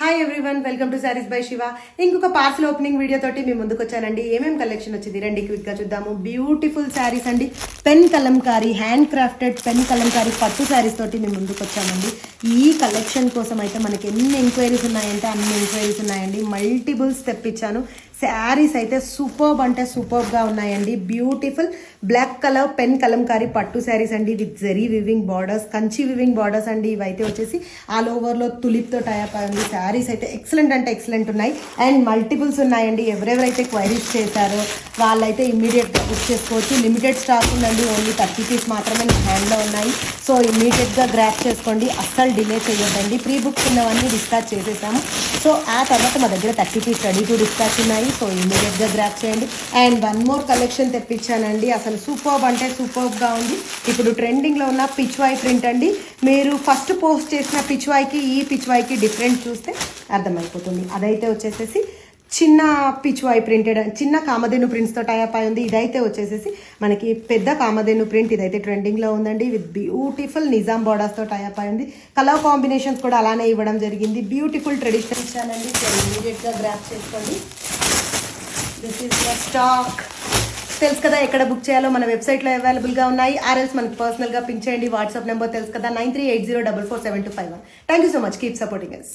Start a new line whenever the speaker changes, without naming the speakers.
Hi everyone, welcome to saris by Shiva. ఇంకొక parcel opening video తోటి మేము ముందుకు వచ్చానండి. ఏమేమి కలెక్షన్ వచ్చింది రండి క్విక్ గా చూద్దాము. బ్యూటిఫుల్ శారీస్ అండి, pen Kalamkari hand crafted pen Kalamkari pattu saris తోటి మేము ముందుకు వచ్చామండి. ఈ కలెక్షన్ కోసం అయితే మనకి ఎన్ని ఎంక్వైరీస్ ఉన్నాయంటే అన్ని ఎంక్వైరీస్ ఉన్నాయండి. మల్టిపుల్స్ తెప్పించాను. శారీస్ అయితే సూపర్బ్ అంటే సూపర్బ్గా ఉన్నాయండి. Beautiful black colour pen Kalamkari pattu saris అండి with zari weaving borders, Kanchi weaving borders అండి. ఇవైతే వచ్చేసి ఆల్ ఓవర్లో తులిప్తో టైప్ అయింది. శారీస్ అయితే ఎక్సలెంట్ అంటే ఎక్సలెంట్ ఉన్నాయి అండ్ మల్టిపుల్స్ ఉన్నాయండి. ఎవరెవరైతే క్వైరీస్ చేశారో వాళ్ళైతే ఇమ్మీడియట్గా బుక్ చేసుకోవచ్చు. లిమిటెడ్ స్టాక్ ఉందండి, ఓన్లీ 30 పీస్ మాత్రమే నా హ్యాండ్లో ఉన్నాయి. సో ఇమ్మీడియట్గా గ్రాప్ చేసుకోండి, అస్సలు డిలే చేయొద్దండి. ప్రీ బుక్స్ ఉన్నవన్నీ డిస్పాచ్ చేసేసాము. సో ఆ తర్వాత మా దగ్గర 30 పీస్ రెడీ టు డిస్పాచ్ ఉన్నాయి. సో ఇమీడియట్గా గ్రాప్ చేయండి. అండ్ వన్ మోర్ కలెక్షన్ తెప్పించానండి. అసలు సూపర్బ్ అంటే సూపర్బ్గా ఉంది. ఇప్పుడు ట్రెండింగ్లో ఉన్న పిచ్వాయ్ ప్రింట్ అండి. మీరు ఫస్ట్ పోస్ట్ చేసిన పిచ్వాయ్కి ఈ పిచ్వాయ్కి డిఫరెంట్ చూస్తే అర్థమైపోతుంది. అదైతే వచ్చేసేసి చిన్న పిచ్వాయ్ ప్రింటెడ్, చిన్న కామధేను ప్రింట్స్తో టైప్ అయి ఉంది. ఇదైతే వచ్చేసేసి మనకి పెద్ద కామధేను ప్రింట్. ఇదైతే ట్రెండింగ్లో ఉందండి విత్ బ్యూటిఫుల్ నిజాం బార్డర్స్తో టైప్ అయి ఉంది. కలర్ కాంబినేషన్స్ కూడా అలానే ఇవ్వడం జరిగింది. బ్యూటిఫుల్ ట్రెడిషనల్ ఇచ్చానండి. సో ఇమీడియట్గా గ్రాప్ చేసుకోండి. This is the stock. తెలుసు కదా ఎక్కడ బుక్ చేయాలో, మన వెబ్సైట్లో అవైలబుల్గా ఉన్నాయి. ఆర్ఎల్స్ మనకి పర్సనల్గా పింక్ చేయండి. వాట్సాప్ నెంబర్ తెలుసు కదా, 9380447251. Thank you so much. Keep supporting us.